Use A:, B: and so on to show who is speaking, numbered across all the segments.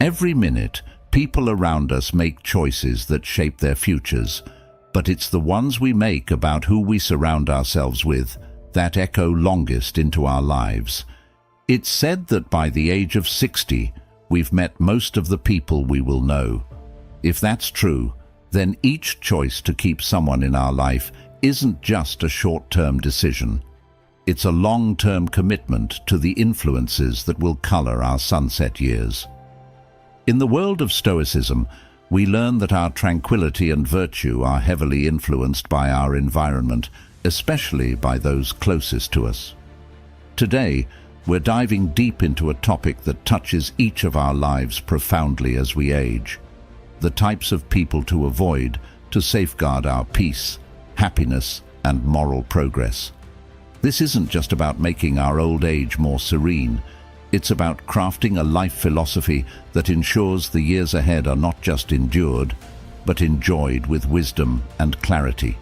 A: Every minute, people around us make choices that shape their futures, but it's the ones we make about who we surround ourselves with that echo longest into our lives. It's said that by the age of 60, we've met most of the people we will know. If that's true, then each choice to keep someone in our life isn't just a short-term decision. It's a long-term commitment to the influences that will color our sunset years. In the world of Stoicism, we learn that our tranquility and virtue are heavily influenced by our environment, especially by those closest to us. Today, we're diving deep into a topic that touches each of our lives profoundly as we age: the types of people to avoid to safeguard our peace, happiness, and moral progress. This isn't just about making our old age more serene. It's about crafting a life philosophy that ensures the years ahead are not just endured, but enjoyed with wisdom and clarity.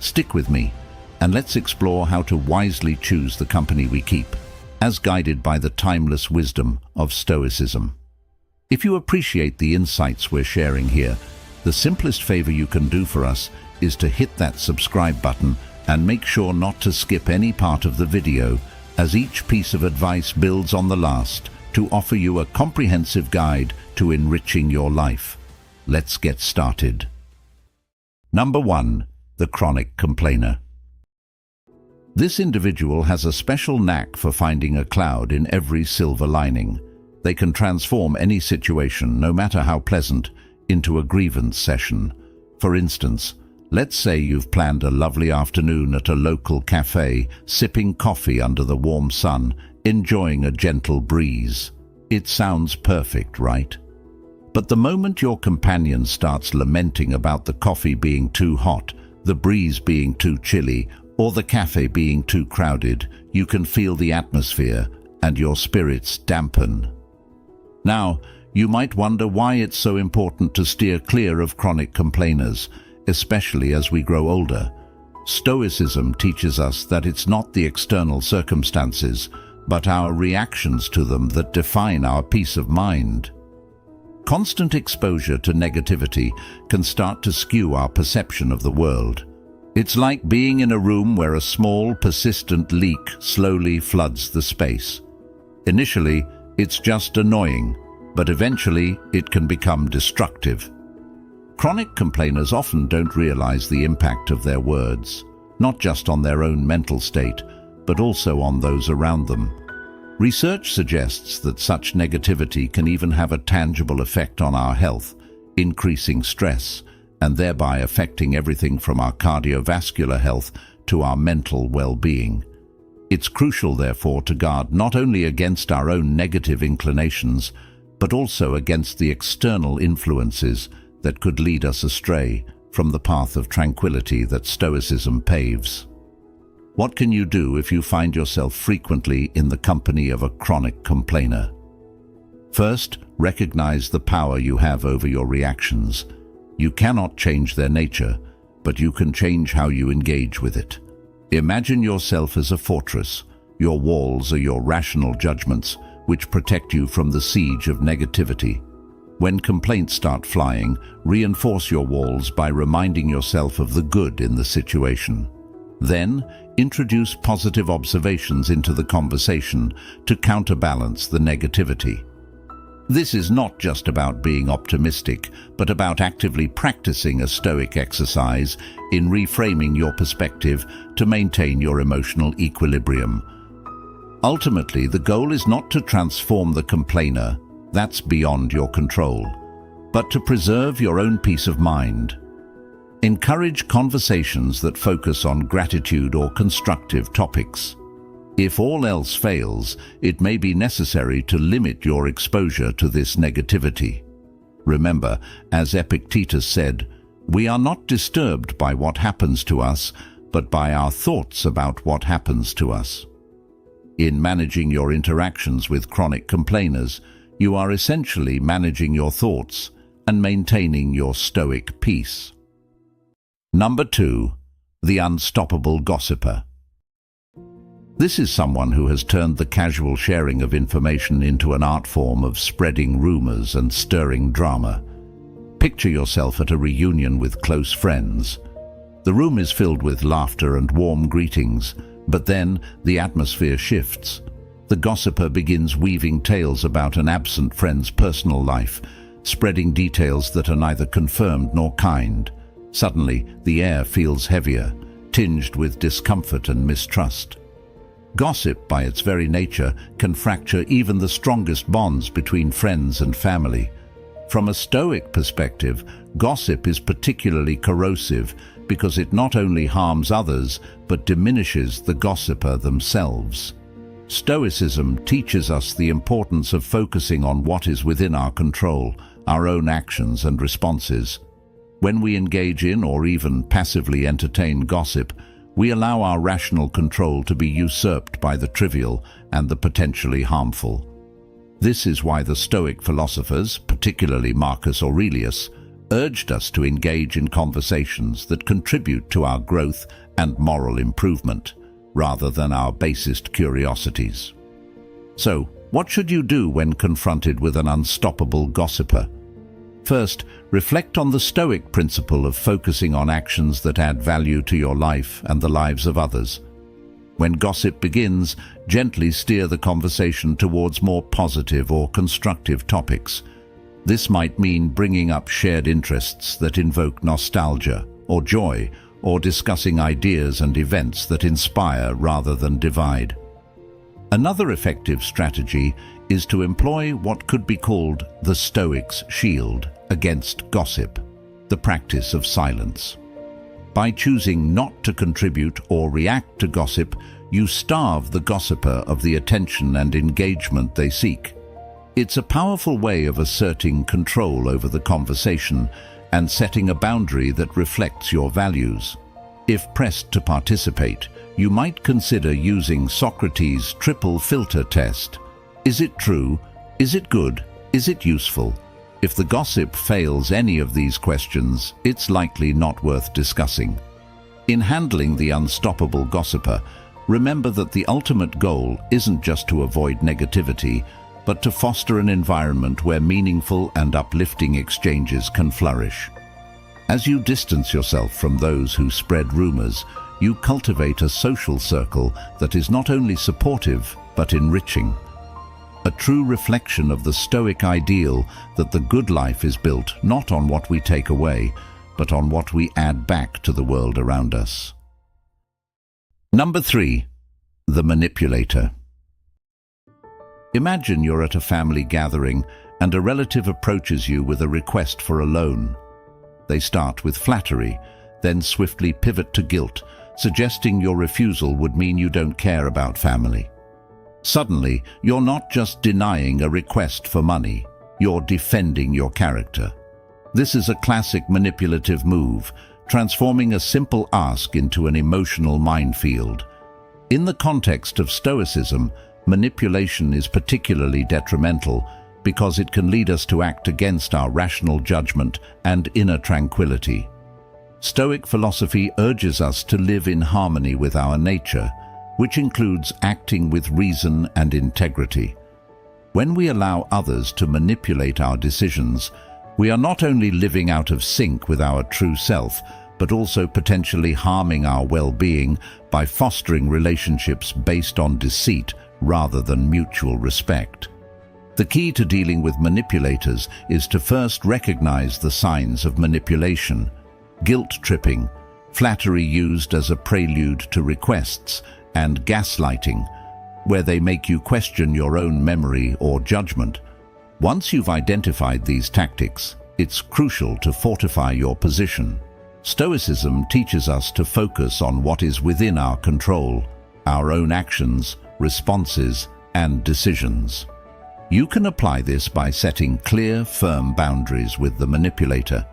A: Stick with me, and let's explore how to wisely choose the company we keep, as guided by the timeless wisdom of Stoicism. If you appreciate the insights we're sharing here, the simplest favor you can do for us is to hit that subscribe button and make sure not to skip any part of the video, as each piece of advice builds on the last to offer you a comprehensive guide to enriching your life. Let's get started. Number 1. The chronic complainer. This individual has a special knack for finding a cloud in every silver lining. They can transform any situation, no matter how pleasant, into a grievance session. For instance, let's say you've planned a lovely afternoon at a local cafe, sipping coffee under the warm sun, enjoying a gentle breeze. It sounds perfect, right? But the moment your companion starts lamenting about the coffee being too hot, the breeze being too chilly, or the cafe being too crowded, you can feel the atmosphere and your spirits dampen. Now, you might wonder why it's so important to steer clear of chronic complainers, especially as we grow older. Stoicism teaches us that it's not the external circumstances, but our reactions to them that define our peace of mind. Constant exposure to negativity can start to skew our perception of the world. It's like being in a room where a small, persistent leak slowly floods the space. Initially, it's just annoying, but eventually it can become destructive. Chronic complainers often don't realize the impact of their words, not just on their own mental state, but also on those around them. Research suggests that such negativity can even have a tangible effect on our health, increasing stress, and thereby affecting everything from our cardiovascular health to our mental well-being. It's crucial, therefore, to guard not only against our own negative inclinations, but also against the external influences that could lead us astray from the path of tranquility that Stoicism paves. What can you do if you find yourself frequently in the company of a chronic complainer? First, recognize the power you have over your reactions. You cannot change their nature, but you can change how you engage with it. Imagine yourself as a fortress. Your walls are your rational judgments, which protect you from the siege of negativity. When complaints start flying, reinforce your walls by reminding yourself of the good in the situation. Then, introduce positive observations into the conversation to counterbalance the negativity. This is not just about being optimistic, but about actively practicing a Stoic exercise in reframing your perspective to maintain your emotional equilibrium. Ultimately, the goal is not to transform the complainer, that's beyond your control, but to preserve your own peace of mind. Encourage conversations that focus on gratitude or constructive topics. If all else fails, it may be necessary to limit your exposure to this negativity. Remember, as Epictetus said, we are not disturbed by what happens to us, but by our thoughts about what happens to us. In managing your interactions with chronic complainers, you are essentially managing your thoughts and maintaining your Stoic peace. Number 2. The unstoppable gossiper. This is someone who has turned the casual sharing of information into an art form of spreading rumors and stirring drama. Picture yourself at a reunion with close friends. The room is filled with laughter and warm greetings, but then the atmosphere shifts. The gossiper begins weaving tales about an absent friend's personal life, spreading details that are neither confirmed nor kind. Suddenly, the air feels heavier, tinged with discomfort and mistrust. Gossip, by its very nature, can fracture even the strongest bonds between friends and family. From a Stoic perspective, gossip is particularly corrosive because it not only harms others, but diminishes the gossiper themselves. Stoicism teaches us the importance of focusing on what is within our control, our own actions and responses. When we engage in or even passively entertain gossip, we allow our rational control to be usurped by the trivial and the potentially harmful. This is why the Stoic philosophers, particularly Marcus Aurelius, urged us to engage in conversations that contribute to our growth and moral improvement, rather than our basest curiosities. So, what should you do when confronted with an unstoppable gossiper? First, reflect on the Stoic principle of focusing on actions that add value to your life and the lives of others. When gossip begins, gently steer the conversation towards more positive or constructive topics. This might mean bringing up shared interests that invoke nostalgia or joy, or discussing ideas and events that inspire rather than divide. Another effective strategy is to employ what could be called the Stoic's shield against gossip, the practice of silence. By choosing not to contribute or react to gossip, you starve the gossiper of the attention and engagement they seek. It's a powerful way of asserting control over the conversation and setting a boundary that reflects your values. If pressed to participate, you might consider using Socrates' triple filter test. Is it true? Is it good? Is it useful? If the gossip fails any of these questions, it's likely not worth discussing. In handling the unstoppable gossiper, remember that the ultimate goal isn't just to avoid negativity, but to foster an environment where meaningful and uplifting exchanges can flourish. As you distance yourself from those who spread rumors, you cultivate a social circle that is not only supportive, but enriching. A true reflection of the Stoic ideal that the good life is built not on what we take away, but on what we add back to the world around us. Number 3. The Manipulator. Imagine you're at a family gathering and a relative approaches you with a request for a loan. They start with flattery, then swiftly pivot to guilt, suggesting your refusal would mean you don't care about family. Suddenly, you're not just denying a request for money, you're defending your character. This is a classic manipulative move, transforming a simple ask into an emotional minefield. In the context of Stoicism, manipulation is particularly detrimental because it can lead us to act against our rational judgment and inner tranquility. Stoic philosophy urges us to live in harmony with our nature, which includes acting with reason and integrity. When we allow others to manipulate our decisions, we are not only living out of sync with our true self, but also potentially harming our well-being by fostering relationships based on deceit rather than mutual respect. The key to dealing with manipulators is to first recognize the signs of manipulation: guilt-tripping, flattery used as a prelude to requests, and gaslighting, where they make you question your own memory or judgment. Once you've identified these tactics, it's crucial to fortify your position. Stoicism teaches us to focus on what is within our control, our own actions, responses, and decisions. You can apply this by setting clear, firm boundaries with the manipulator.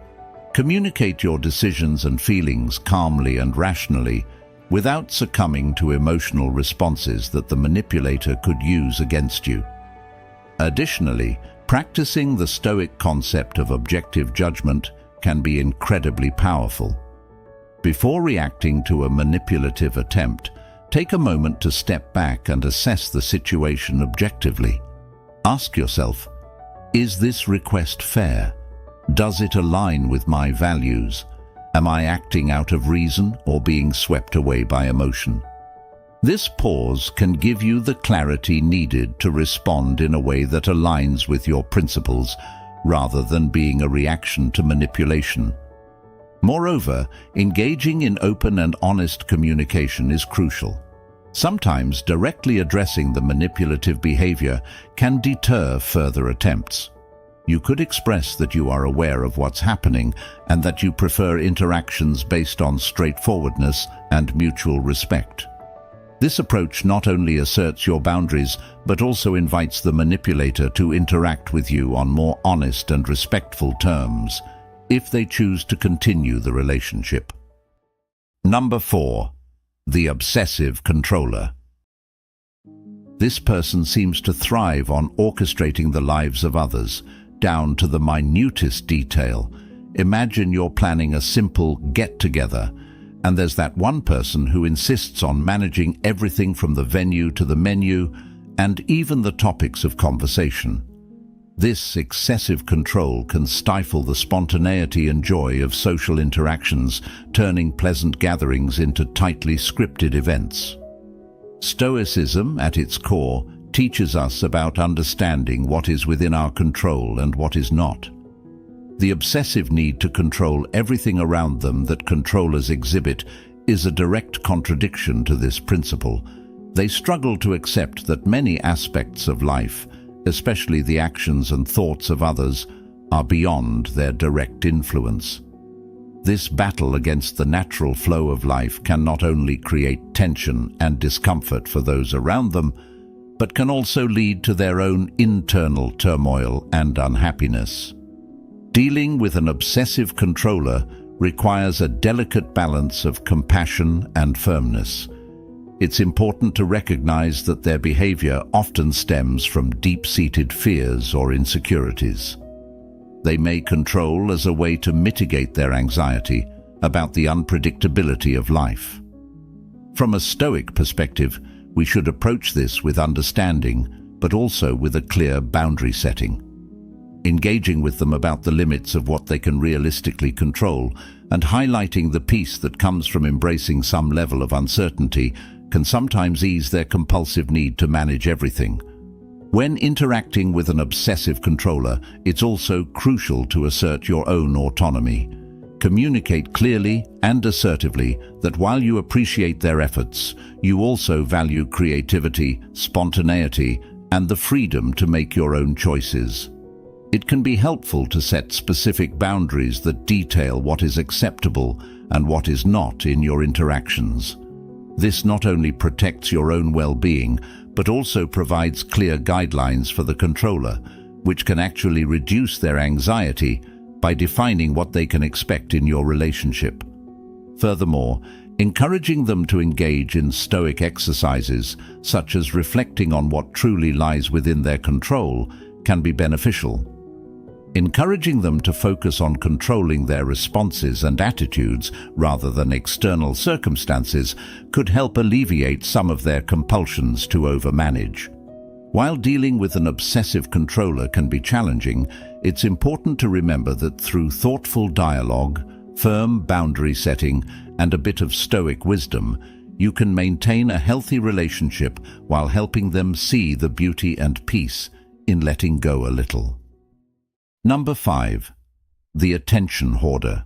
A: Communicate your decisions and feelings calmly and rationally, without succumbing to emotional responses that the manipulator could use against you. Additionally, practicing the Stoic concept of objective judgment can be incredibly powerful. Before reacting to a manipulative attempt, Take a moment to step back and assess the situation objectively. Ask yourself, is this request fair? Does it align with my values? Am I acting out of reason or being swept away by emotion? This pause can give you the clarity needed to respond in a way that aligns with your principles, rather than being a reaction to manipulation. Moreover, engaging in open and honest communication is crucial. Sometimes directly addressing the manipulative behavior can deter further attempts. You could express that you are aware of what's happening and that you prefer interactions based on straightforwardness and mutual respect. This approach not only asserts your boundaries, but also invites the manipulator to interact with you on more honest and respectful terms, if they choose to continue the relationship. Number 4. The obsessive controller. This person seems to thrive on orchestrating the lives of others, down to the minutest detail. Imagine you're planning a simple get-together, and there's that one person who insists on managing everything from the venue to the menu, and even the topics of conversation. This excessive control can stifle the spontaneity and joy of social interactions, turning pleasant gatherings into tightly scripted events. Stoicism, at its core, teaches us about understanding what is within our control and what is not. The obsessive need to control everything around them that controllers exhibit is a direct contradiction to this principle. They struggle to accept that many aspects of life, especially the actions and thoughts of others, are beyond their direct influence. This battle against the natural flow of life can not only create tension and discomfort for those around them, but can also lead to their own internal turmoil and unhappiness. Dealing with an obsessive controller requires a delicate balance of compassion and firmness. It's important to recognize that their behavior often stems from deep-seated fears or insecurities. They may control as a way to mitigate their anxiety about the unpredictability of life. From a Stoic perspective, we should approach this with understanding, but also with a clear boundary setting. Engaging with them about the limits of what they can realistically control and highlighting the peace that comes from embracing some level of uncertainty can sometimes ease their compulsive need to manage everything. When interacting with an obsessive controller, it's also crucial to assert your own autonomy. Communicate clearly and assertively that while you appreciate their efforts, you also value creativity, spontaneity, and the freedom to make your own choices. It can be helpful to set specific boundaries that detail what is acceptable and what is not in your interactions. This not only protects your own well-being, but also provides clear guidelines for the controller, which can actually reduce their anxiety by defining what they can expect in your relationship. Furthermore, encouraging them to engage in Stoic exercises, such as reflecting on what truly lies within their control, can be beneficial. Encouraging them to focus on controlling their responses and attitudes rather than external circumstances could help alleviate some of their compulsions to overmanage. While dealing with an obsessive controller can be challenging, it's important to remember that through thoughtful dialogue, firm boundary setting, and a bit of Stoic wisdom, you can maintain a healthy relationship while helping them see the beauty and peace in letting go a little. Number 5. The attention hoarder.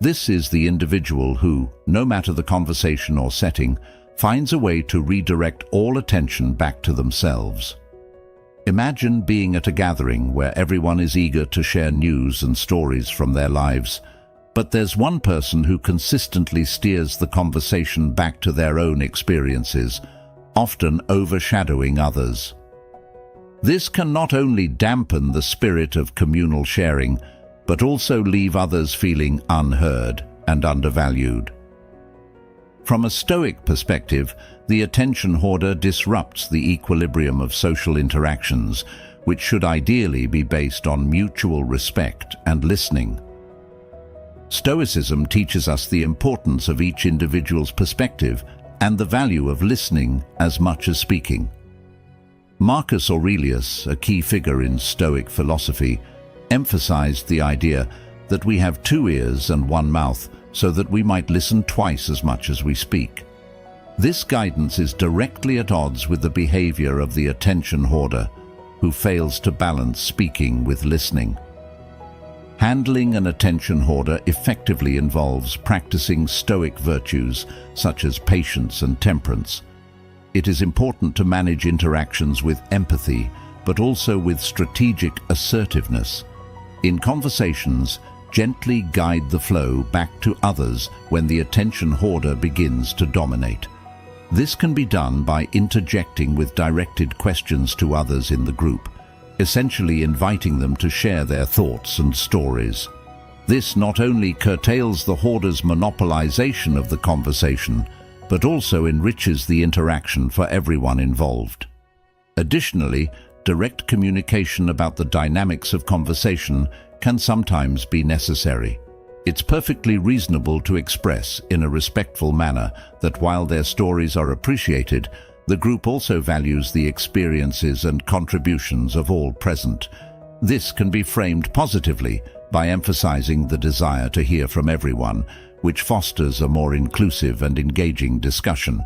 A: This is the individual who, no matter the conversation or setting, finds a way to redirect all attention back to themselves. Imagine being at a gathering where everyone is eager to share news and stories from their lives, but there's one person who consistently steers the conversation back to their own experiences, often overshadowing others. This can not only dampen the spirit of communal sharing, but also leave others feeling unheard and undervalued. From a Stoic perspective, the attention hoarder disrupts the equilibrium of social interactions, which should ideally be based on mutual respect and listening. Stoicism teaches us the importance of each individual's perspective and the value of listening as much as speaking. Marcus Aurelius, a key figure in Stoic philosophy, emphasized the idea that we have 2 ears and 1 mouth so that we might listen twice as much as we speak. This guidance is directly at odds with the behavior of the attention hoarder, who fails to balance speaking with listening. Handling an attention hoarder effectively involves practicing Stoic virtues such as patience and temperance. It is important to manage interactions with empathy, but also with strategic assertiveness. In conversations, gently guide the flow back to others when the attention hoarder begins to dominate. This can be done by interjecting with directed questions to others in the group, essentially inviting them to share their thoughts and stories. This not only curtails the hoarder's monopolization of the conversation, but also enriches the interaction for everyone involved. Additionally, direct communication about the dynamics of conversation can sometimes be necessary. It's perfectly reasonable to express in a respectful manner that while their stories are appreciated, the group also values the experiences and contributions of all present. This can be framed positively by emphasizing the desire to hear from everyone, which fosters a more inclusive and engaging discussion.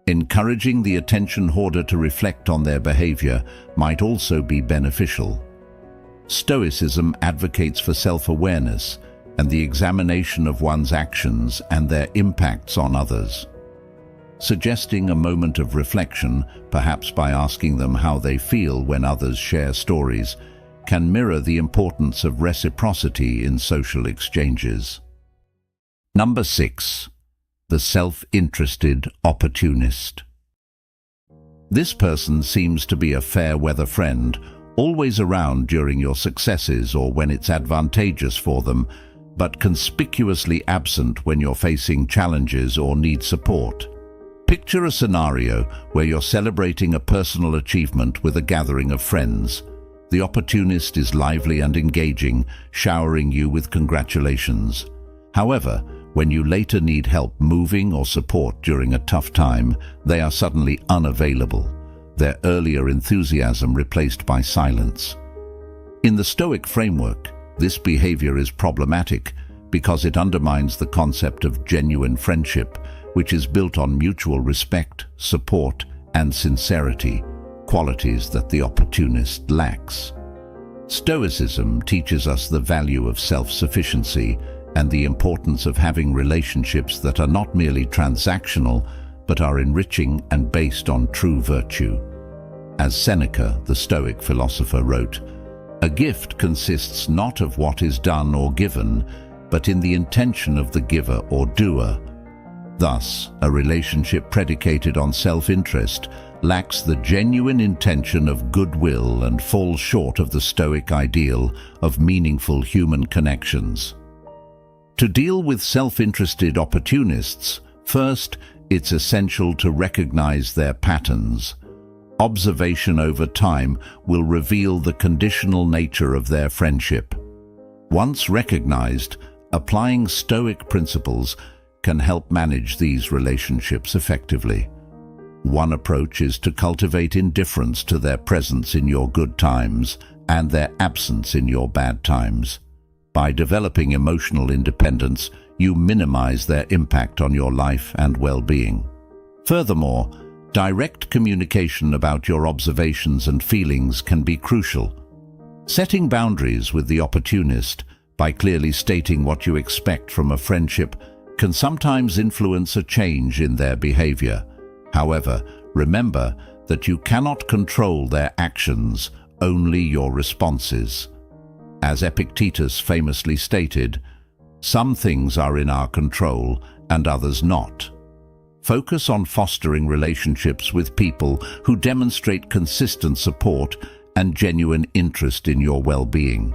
A: Encouraging the attention hoarder to reflect on their behavior might also be beneficial. Stoicism advocates for self-awareness and the examination of one's actions and their impacts on others. Suggesting a moment of reflection, perhaps by asking them how they feel when others share stories, can mirror the importance of reciprocity in social exchanges. Number 6. The self-interested opportunist. This person seems to be a fair-weather friend, always around during your successes or when it's advantageous for them, but conspicuously absent when you're facing challenges or need support. Picture a scenario where you're celebrating a personal achievement with a gathering of friends. The opportunist is lively and engaging, showering you with congratulations. However, when you later need help moving or support during a tough time, they are suddenly unavailable, their earlier enthusiasm replaced by silence. In the Stoic framework, this behavior is problematic because it undermines the concept of genuine friendship, which is built on mutual respect, support, and sincerity, qualities that the opportunist lacks. Stoicism teaches us the value of self-sufficiency and the importance of having relationships that are not merely transactional, but are enriching and based on true virtue. As Seneca, the Stoic philosopher, wrote, "A gift consists not of what is done or given, but in the intention of the giver or doer." Thus, a relationship predicated on self-interest lacks the genuine intention of goodwill and falls short of the Stoic ideal of meaningful human connections. To deal with self-interested opportunists, first, it's essential to recognize their patterns. Observation over time will reveal the conditional nature of their friendship. Once recognized, applying Stoic principles can help manage these relationships effectively. One approach is to cultivate indifference to their presence in your good times and their absence in your bad times. By developing emotional independence, you minimize their impact on your life and well-being. Furthermore, direct communication about your observations and feelings can be crucial. Setting boundaries with the opportunist by clearly stating what you expect from a friendship can sometimes influence a change in their behavior. However, remember that you cannot control their actions, only your responses. As Epictetus famously stated, "Some things are in our control and others not." Focus on fostering relationships with people who demonstrate consistent support and genuine interest in your well-being.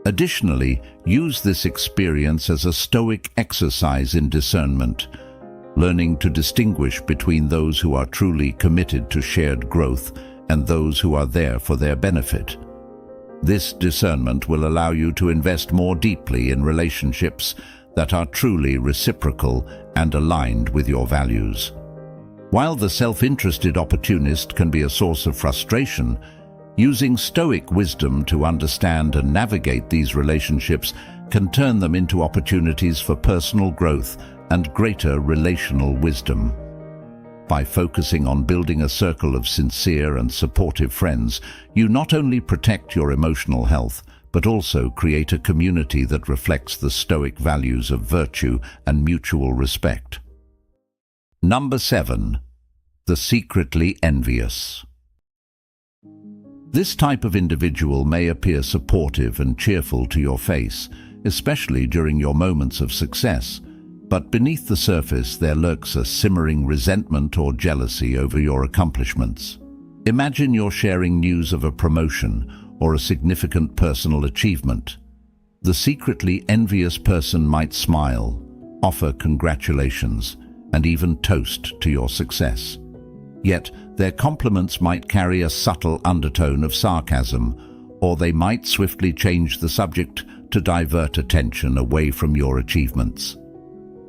A: Additionally, use this experience as a Stoic exercise in discernment, learning to distinguish between those who are truly committed to shared growth and those who are there for their benefit. This discernment will allow you to invest more deeply in relationships that are truly reciprocal and aligned with your values. While the self-interested opportunist can be a source of frustration, using Stoic wisdom to understand and navigate these relationships can turn them into opportunities for personal growth and greater relational wisdom. By focusing on building a circle of sincere and supportive friends, you not only protect your emotional health, but also create a community that reflects the Stoic values of virtue and mutual respect. Number 7. The secretly envious. This type of individual may appear supportive and cheerful to your face, especially during your moments of success, but beneath the surface there lurks a simmering resentment or jealousy over your accomplishments. Imagine you're sharing news of a promotion or a significant personal achievement. The secretly envious person might smile, offer congratulations, and even toast to your success. Yet, their compliments might carry a subtle undertone of sarcasm, or they might swiftly change the subject to divert attention away from your achievements.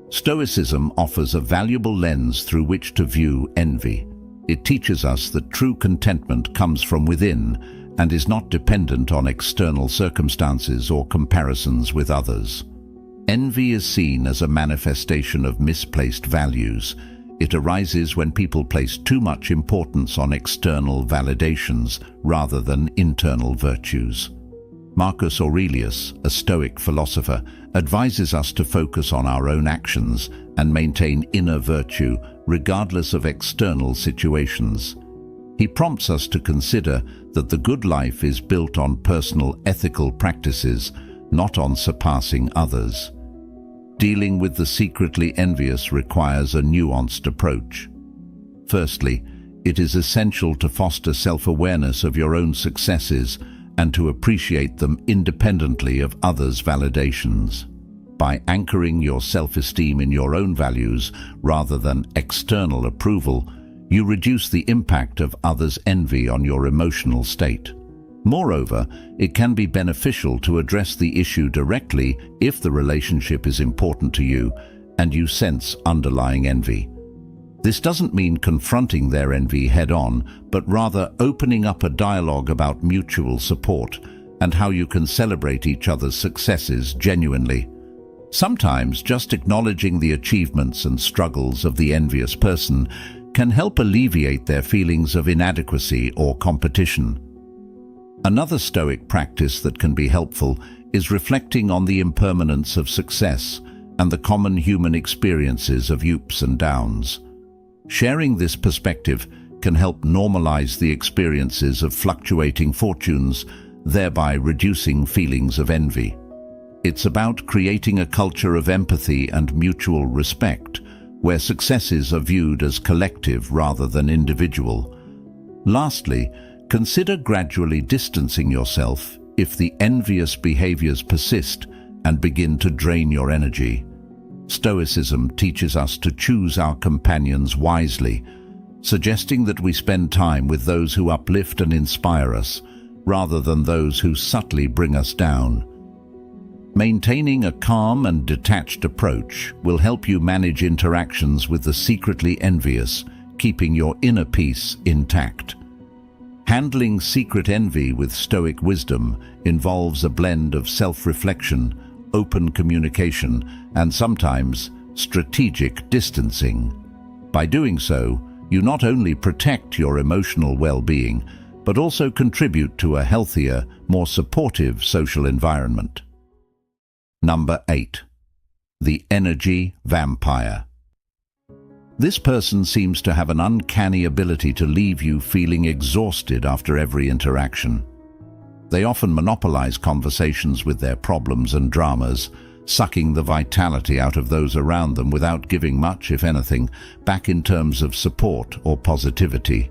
A: Stoicism offers a valuable lens through which to view envy. It teaches us that true contentment comes from within and is not dependent on external circumstances or comparisons with others. Envy is seen as a manifestation of misplaced values. It arises when people place too much importance on external validations rather than internal virtues. Marcus Aurelius, a Stoic philosopher, advises us to focus on our own actions and maintain inner virtue regardless of external situations. He prompts us to consider that the good life is built on personal ethical practices, not on surpassing others. Dealing with the secretly envious requires a nuanced approach. Firstly, it is essential to foster self-awareness of your own successes and to appreciate them independently of others' validations. By anchoring your self-esteem in your own values rather than external approval, you reduce the impact of others' envy on your emotional state. Moreover, it can be beneficial to address the issue directly if the relationship is important to you and you sense underlying envy. This doesn't mean confronting their envy head-on, but rather opening up a dialogue about mutual support and how you can celebrate each other's successes genuinely. Sometimes just acknowledging the achievements and struggles of the envious person can help alleviate their feelings of inadequacy or competition. Another Stoic practice that can be helpful is reflecting on the impermanence of success and the common human experiences of ups and downs. Sharing this perspective can help normalize the experiences of fluctuating fortunes, thereby reducing feelings of envy. It's about creating a culture of empathy and mutual respect, where successes are viewed as collective rather than individual. Lastly, consider gradually distancing yourself if the envious behaviors persist and begin to drain your energy. Stoicism teaches us to choose our companions wisely, suggesting that we spend time with those who uplift and inspire us, rather than those who subtly bring us down. Maintaining a calm and detached approach will help you manage interactions with the secretly envious, keeping your inner peace intact. Handling secret envy with Stoic wisdom involves a blend of self-reflection, open communication, and sometimes strategic distancing. By doing so, you not only protect your emotional well-being, but also contribute to a healthier, more supportive social environment. Number 8. The energy vampire. This person seems to have an uncanny ability to leave you feeling exhausted after every interaction. They often monopolize conversations with their problems and dramas, sucking the vitality out of those around them without giving much, if anything, back in terms of support or positivity.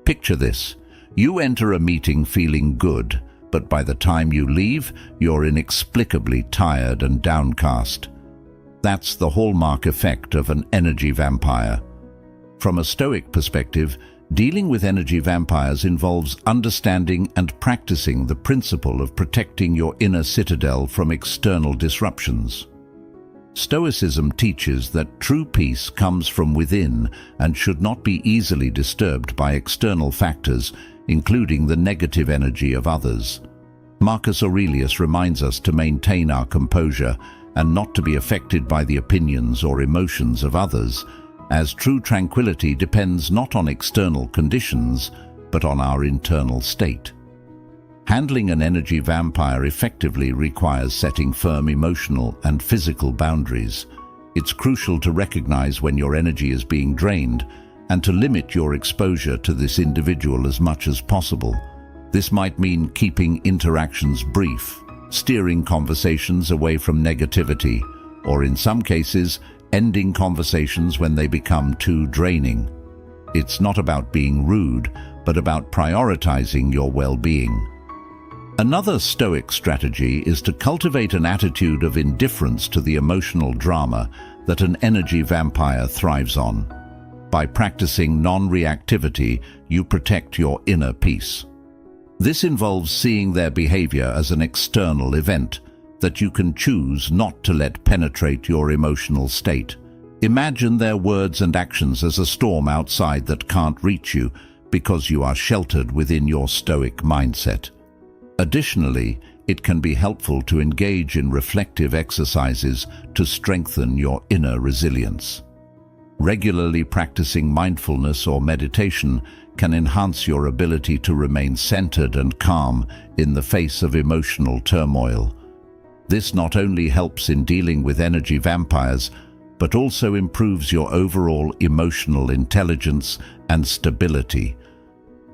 A: Picture this. You enter a meeting feeling good, but by the time you leave, you're inexplicably tired and downcast. That's the hallmark effect of an energy vampire. From a Stoic perspective, dealing with energy vampires involves understanding and practicing the principle of protecting your inner citadel from external disruptions. Stoicism teaches that true peace comes from within and should not be easily disturbed by external factors, including the negative energy of others. Marcus Aurelius reminds us to maintain our composure and not to be affected by the opinions or emotions of others, as true tranquility depends not on external conditions, but on our internal state. Handling an energy vampire effectively requires setting firm emotional and physical boundaries. It's crucial to recognize when your energy is being drained and to limit your exposure to this individual as much as possible. This might mean keeping interactions brief, steering conversations away from negativity, or in some cases, ending conversations when they become too draining. It's not about being rude, but about prioritizing your well-being. Another Stoic strategy is to cultivate an attitude of indifference to the emotional drama that an energy vampire thrives on. By practicing non-reactivity, you protect your inner peace. This involves seeing their behavior as an external event that you can choose not to let penetrate your emotional state. Imagine their words and actions as a storm outside that can't reach you because you are sheltered within your Stoic mindset. Additionally, it can be helpful to engage in reflective exercises to strengthen your inner resilience. Regularly practicing mindfulness or meditation can enhance your ability to remain centered and calm in the face of emotional turmoil. This not only helps in dealing with energy vampires, but also improves your overall emotional intelligence and stability.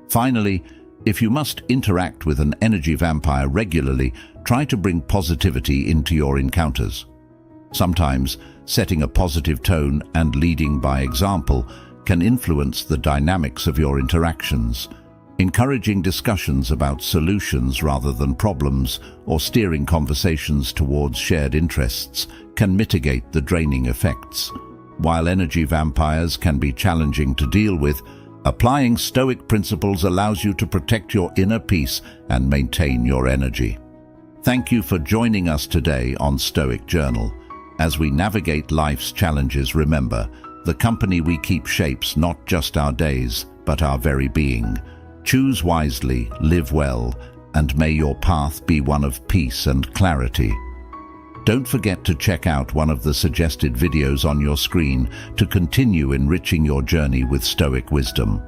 A: Finally, if you must interact with an energy vampire regularly, try to bring positivity into your encounters. Sometimes, setting a positive tone and leading by example can influence the dynamics of your interactions. Encouraging discussions about solutions rather than problems or steering conversations towards shared interests can mitigate the draining effects. While energy vampires can be challenging to deal with, applying Stoic principles allows you to protect your inner peace and maintain your energy. Thank you for joining us today on Stoic Journal. As we navigate life's challenges, remember, the company we keep shapes not just our days, but our very being. Choose wisely, live well, and may your path be one of peace and clarity. Don't forget to check out one of the suggested videos on your screen to continue enriching your journey with Stoic wisdom.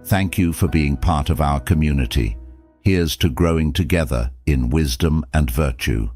A: Thank you for being part of our community. Here's to growing together in wisdom and virtue.